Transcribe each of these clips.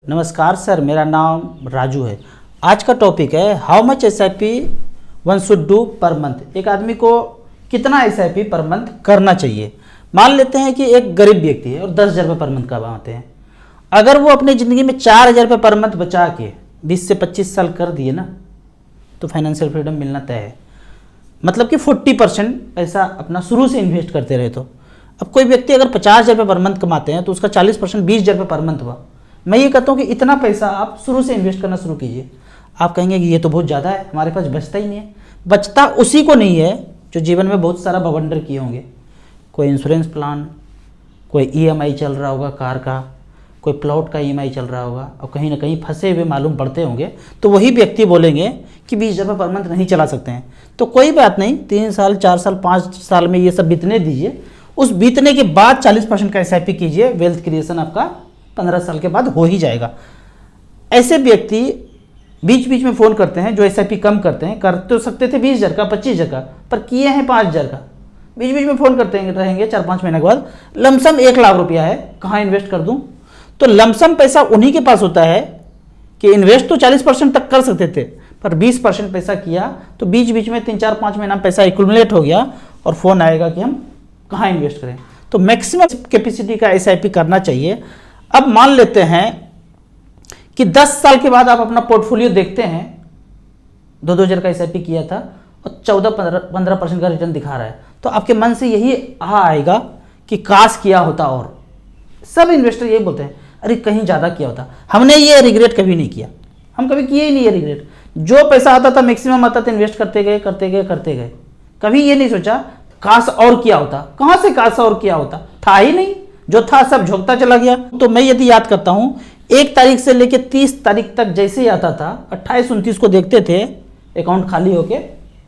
नमस्कार सर, मेरा नाम राजू है। आज का टॉपिक है how much SIP one should do per month. एक आदमी को कितना एसआईपी पर मंथ करना चाहिए। मान लेते हैं कि एक गरीब व्यक्ति है और 10,000 रुपये पर मंथ कमाते हैं। अगर वो अपनी ज़िंदगी में 4,000 रुपये पर मंथ बचा के 20 से 25 साल कर दिए ना, तो फाइनेंशियल फ्रीडम मिलना तय है। मतलब कि 40% पैसा अपना शुरू से इन्वेस्ट करते रहे। तो अब कोई व्यक्ति अगर 50,000 रुपये पर मंथ कमाते हैं तो उसका 40% 20,000 रुपये पर मंथ हुआ। मैं ये कहता हूँ कि इतना पैसा आप शुरू से इन्वेस्ट करना शुरू कीजिए। आप कहेंगे कि ये तो बहुत ज़्यादा है, हमारे पास बचता ही नहीं है। बचता उसी को नहीं है जो जीवन में बहुत सारा बवंडर किए होंगे। कोई इंश्योरेंस प्लान, कोई ईएमआई चल रहा होगा कार का, कोई प्लॉट का ईएमआई चल रहा होगा और कहीं ना कहीं फंसे हुए मालूम पड़ते होंगे। तो वही व्यक्ति बोलेंगे कि 20,000 रुपये पर मंथ नहीं चला सकते हैं। तो कोई बात नहीं, 3 साल 4 साल 5 साल में ये सब बीतने दीजिए। उस बीतने के बाद 40% का एसआईपी कीजिए। वेल्थ क्रिएशन आपका 15 साल के बाद हो ही जाएगा। ऐसे व्यक्ति बीच बीच में फ़ोन करते हैं जो एसआईपी कम करते हैं। कर तो सकते थे 20,000 का, 25,000 का, पर किए हैं 5,000 का। बीच बीच में फ़ोन करते रहेंगे 4-5 महीने के बाद। लमसम 1 लाख रुपया है, कहाँ इन्वेस्ट कर दूँ? तो लमसम पैसा उन्हीं के पास होता है कि इन्वेस्ट तो 40% तक कर सकते थे, पर 20% पैसा किया तो बीच बीच में 3-4-5 महीना पैसा एक्यूमुलेट हो गया और फ़ोन आएगा कि हम कहाँ इन्वेस्ट करें। तो मैक्सिमम कैपेसिटी का एसआईपी करना चाहिए। अब मान लेते हैं कि 10 साल के बाद आप अपना पोर्टफोलियो देखते हैं, 2-2 हज़ार का एसआईपी किया था और 14-15% का रिटर्न दिखा रहा है, तो आपके मन से यही आएगा कि काश किया होता। और सब इन्वेस्टर यही बोलते हैं, अरे कहीं ज़्यादा किया होता। हमने ये रिग्रेट कभी नहीं किया, हम कभी किए ही नहीं ये रिग्रेट। जो पैसा आता था मैक्सिमम आता था, इन्वेस्ट करते गए। कभी ये नहीं सोचा काश और किया होता। कहाँ से काश और किया होता? था ही नहीं, जो था सब झोंकता चला गया। तो मैं यदि याद करता हूँ 1 तारीख से लेकर 30 तारीख तक जैसे ही आता था, 28-29 को देखते थे अकाउंट खाली होके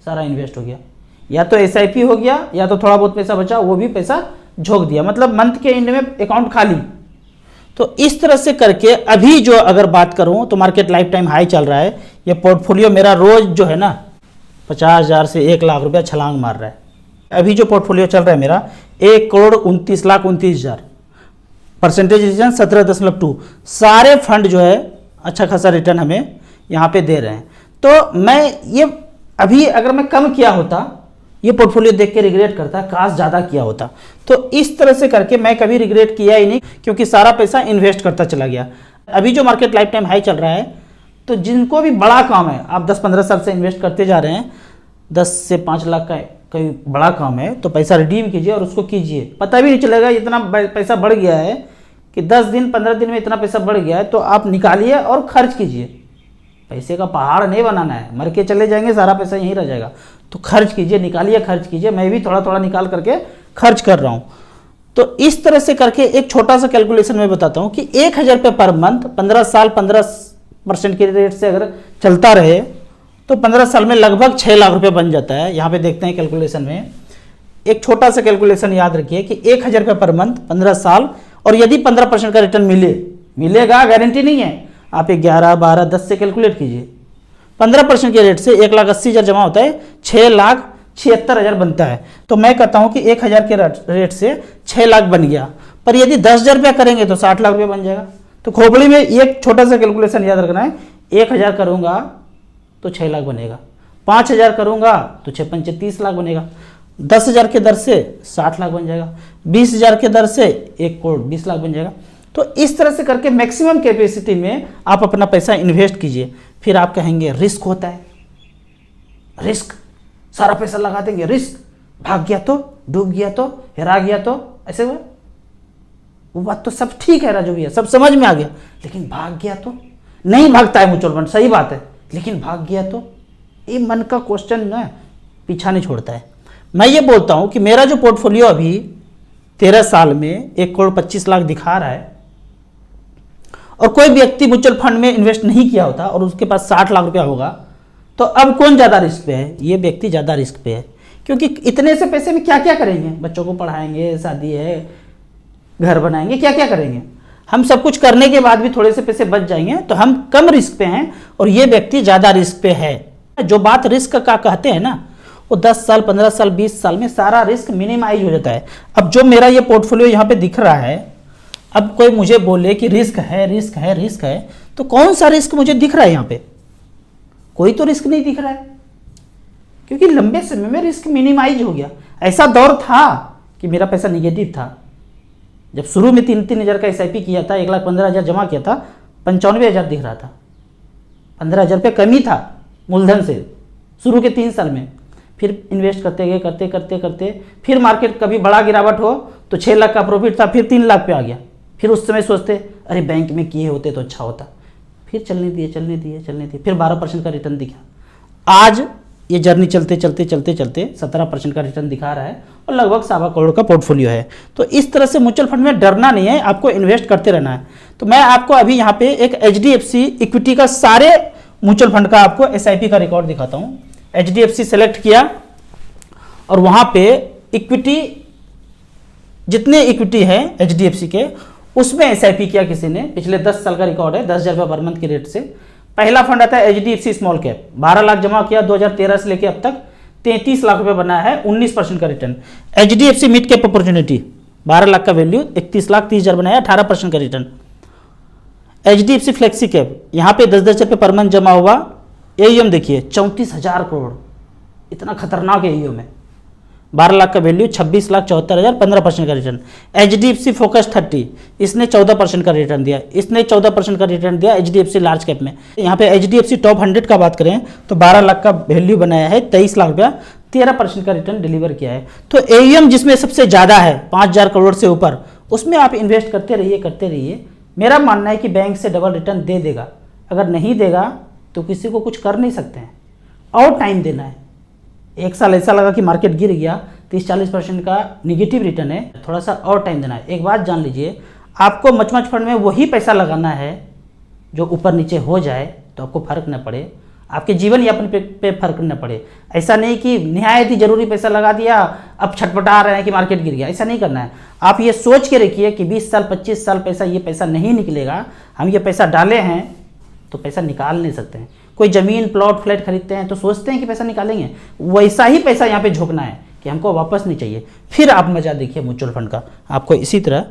सारा इन्वेस्ट हो गया। या तो एसआईपी हो गया या तो थोड़ा बहुत पैसा बचा, वो भी पैसा झोंक दिया। मतलब मंथ के एंड में अकाउंट खाली। तो इस तरह से करके अभी जो अगर बात करूँ तो मार्केट लाइफ टाइम हाई चल रहा है। ये पोर्टफोलियो मेरा रोज जो है ना 50,000 से 1 लाख रुपया छलांग मार रहा है। अभी जो पोर्टफोलियो चल रहा है मेरा 1,29,29,000, परसेंटेज रिटर्न 17.2। सारे फंड जो है अच्छा खासा रिटर्न हमें यहाँ पे दे रहे हैं। तो मैं ये अभी अगर मैं कम किया होता, ये पोर्टफोलियो देख के रिग्रेट करता, काश ज़्यादा किया होता। तो इस तरह से करके मैं कभी रिग्रेट किया ही नहीं, क्योंकि सारा पैसा इन्वेस्ट करता चला गया। अभी जो मार्केट लाइफ टाइम हाई चल रहा है, तो जिनको भी बड़ा काम है, आप 10-15 साल से इन्वेस्ट करते जा रहे हैं, 10 से 5 लाख का कोई बड़ा काम है तो पैसा रिडीम कीजिए और उसको कीजिए। पता भी नहीं चलेगा इतना पैसा बढ़ गया है कि 10 दिन 15 दिन में इतना पैसा बढ़ गया है। तो आप निकालिए और खर्च कीजिए। पैसे का पहाड़ नहीं बनाना है, मर के चले जाएंगे सारा पैसा यहीं रह जाएगा। तो खर्च कीजिए, निकालिए, खर्च कीजिए। मैं भी थोड़ा थोड़ा निकाल करके खर्च कर रहा हूँ। तो इस तरह से करके एक छोटा सा कैलकुलेशन मैं बताता हूँ कि 1,000 रुपये पर मंथ 15 साल 15% के रेट से अगर चलता रहे तो 15 साल में लगभग 6 लाख रुपये बन जाता है। यहाँ पे देखते हैं कैलकुलेशन में। एक छोटा सा कैलकुलेशन याद रखिए कि 1,000 रुपये पर मंथ 15 साल, और यदि 15% का रिटर्न मिलेगा, गारंटी नहीं है। आप 11, 12, 10 से कैलकुलेट कीजिए। 15% के रेट से 1,80,000 जमा होता है, 6,76,000 बनता है। तो मैं कहता हूँ कि 1,000 के रेट से 6 लाख बन गया। पर यदि 10,000 रुपया करेंगे तो 60 लाख रुपये बन जाएगा। तो खोपड़ी में एक छोटा सा कैलकुलेशन याद रखना है। 1,000 करूँगा तो 6 लाख बनेगा, 5,000 करूँगा तो 6-5 30 लाख बनेगा, 10,000 के दर से 60 लाख बन जाएगा, 20,000 के दर से 1,20,00,000 बन जाएगा। तो इस तरह से करके मैक्सिमम कैपेसिटी में आप अपना पैसा इन्वेस्ट कीजिए। फिर आप कहेंगे रिस्क होता है, रिस्क सारा पैसा लगा देंगे, रिस्क भाग गया तो, डूब गया तो, हेरा गया तो, ऐसे हुआ। वो बात तो सब ठीक है राजू भैया, सब समझ में आ गया, लेकिन भाग गया तो? नहीं भागता है म्यूचुअल फंड, सही बात है, लेकिन भाग गया तो? ये मन का क्वेश्चन ना पीछा नहीं छोड़ता है। मैं ये बोलता हूँ कि मेरा जो पोर्टफोलियो अभी 13 साल में 1,25,00,000 दिखा रहा है, और कोई व्यक्ति म्यूचुअल फंड में इन्वेस्ट नहीं किया होता और उसके पास 60 लाख रुपया होगा, तो अब कौन ज़्यादा रिस्क पे है? ये व्यक्ति ज़्यादा रिस्क पे है। क्योंकि इतने से पैसे में क्या क्या करेंगे? बच्चों को पढ़ाएंगे, शादी है, घर बनाएंगे, क्या क्या करेंगे? हम सब कुछ करने के बाद भी थोड़े से पैसे बच जाएंगे, तो हम कम रिस्क पे हैं और ये व्यक्ति ज़्यादा रिस्क पे है। जो बात रिस्क का कहते हैं ना, वो 10 साल 15 साल 20 साल में सारा रिस्क मिनिमाइज हो जाता है। अब जो मेरा ये पोर्टफोलियो यहाँ पे दिख रहा है, अब कोई मुझे बोले कि रिस्क है रिस्क है रिस्क है, तो कौन सा रिस्क मुझे दिख रहा है यहाँ पे? कोई तो रिस्क नहीं दिख रहा है, क्योंकि लंबे समय में रिस्क मिनिमाइज हो गया। ऐसा दौर था कि मेरा पैसा निगेटिव था, जब शुरू में 3-3 हज़ार का SIP किया था, 1,15,000 जमा किया था, 95,000 दिख रहा था, 15,000 रुपये कमी था मूलधन से शुरू के 3 साल में। फिर इन्वेस्ट करते गए, करते करते करते फिर मार्केट कभी बड़ा गिरावट हो तो 6 लाख का प्रॉफिट था, फिर 3 लाख पे आ गया। फिर उस समय सोचते अरे बैंक में किए होते तो अच्छा होता, फिर चलने दिए चलने दिए चलने दिए, फिर 12% का रिटर्न दिखा। आज ये जर्नी चलते चलते चलते चलते 17% का रिटर्न दिखा रहा है और लगभग 1.25 करोड़ का पोर्टफोलियो है। तो इस तरह से म्यूचुअल फंड में डरना नहीं है, आपको इन्वेस्ट करते रहना है। तो मैं आपको अभी यहाँ पे एक HDFC इक्विटी का सारे म्यूचुअल फंड का आपको SIP का रिकॉर्ड दिखाता हूँ। HDFC सेलेक्ट किया और वहाँ पे इक्विटी, जितने इक्विटी है HDFC के, उसमें SIP किया किसी ने, पिछले 10 साल का रिकॉर्ड है, 10,000 रुपये पर मंथ की रेट से। पहला फंड आता है HDFC स्मॉल कैप, 12 लाख जमा किया 2013 से लेकर अब तक 33 लाख रुपए बना है, 19% का return. HDFC mid cap opportunity 12 lakh का वैल्यू, 31 लाख 30 हज़ार बनाया, 18% का रिटर्न। HDFC फ्लेक्सी कैप, यहाँ पे 10,000 रुपये पर मंथ जमा हुआ, AUM देखिए 34,000 करोड़, इतना खतरनाक AUM है, 12 लाख का वैल्यू, 26 लाख 74 हज़ार, 15% का रिटर्न। HDFC फोकस 30, इसने 14% का रिटर्न दिया, इसने 14% का रिटर्न दिया HDFC लार्ज कैप में। यहाँ पे HDFC टॉप 100 का बात करें तो 12 लाख का वैल्यू बनाया है, 23 लाख रुपया, 13% का रिटर्न डिलीवर किया है। तो AUM जिसमें सबसे ज़्यादा है 5,000 करोड़ से ऊपर, उसमें आप इन्वेस्ट करते रहिए करते रहिए। मेरा मानना है कि बैंक से डबल रिटर्न दे देगा, अगर नहीं देगा तो किसी को कुछ कर नहीं सकते हैं, और टाइम देना है। 1 साल ऐसा लगा कि मार्केट गिर गया, 30-40% का निगेटिव रिटर्न है, थोड़ा सा और टाइम देना है। एक बात जान लीजिए, आपको मच फंड में वही पैसा लगाना है जो ऊपर नीचे हो जाए तो आपको फर्क न पड़े, आपके जीवन यापन पे फर्क न पड़े। ऐसा नहीं कि निहायत ही जरूरी पैसा लगा दिया, अब छटपटा रहे हैं कि मार्केट गिर गया, ऐसा नहीं करना है। आप ये सोच के रखिए कि 20 साल 25 साल ये पैसा नहीं निकलेगा, हम ये पैसा डाले हैं तो पैसा निकाल नहीं सकते हैं। कोई ज़मीन प्लॉट फ्लैट खरीदते हैं तो सोचते हैं कि पैसा निकालेंगे, वैसा ही पैसा यहाँ पे झोंकना है कि हमको वापस नहीं चाहिए। फिर आप मजा देखिए म्यूचुअल फंड का। आपको इसी तरह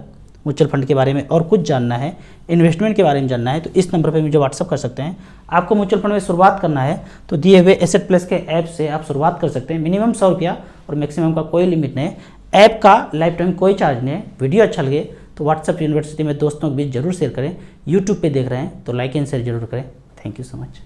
म्यूचुअल फंड के बारे में और कुछ जानना है, इन्वेस्टमेंट के बारे में जानना है, तो इस नंबर पे मुझे व्हाट्सअप कर सकते हैं। आपको म्यूचुअल फंड में शुरुआत करना है तो दिए हुए एसेट प्लस के ऐप से आप शुरुआत कर सकते हैं। मिनिमम 100 रुपया और मैक्सिमम का कोई लिमिट नहीं। ऐप का लाइफ टाइम कोई चार्ज नहीं है। वीडियो अच्छा लगे तो व्हाट्सअप यूनिवर्सिटी में दोस्तों के बीच जरूर शेयर करें। यूट्यूब पे देख रहे हैं तो लाइक एंड शेयर जरूर करें। Thank you so much.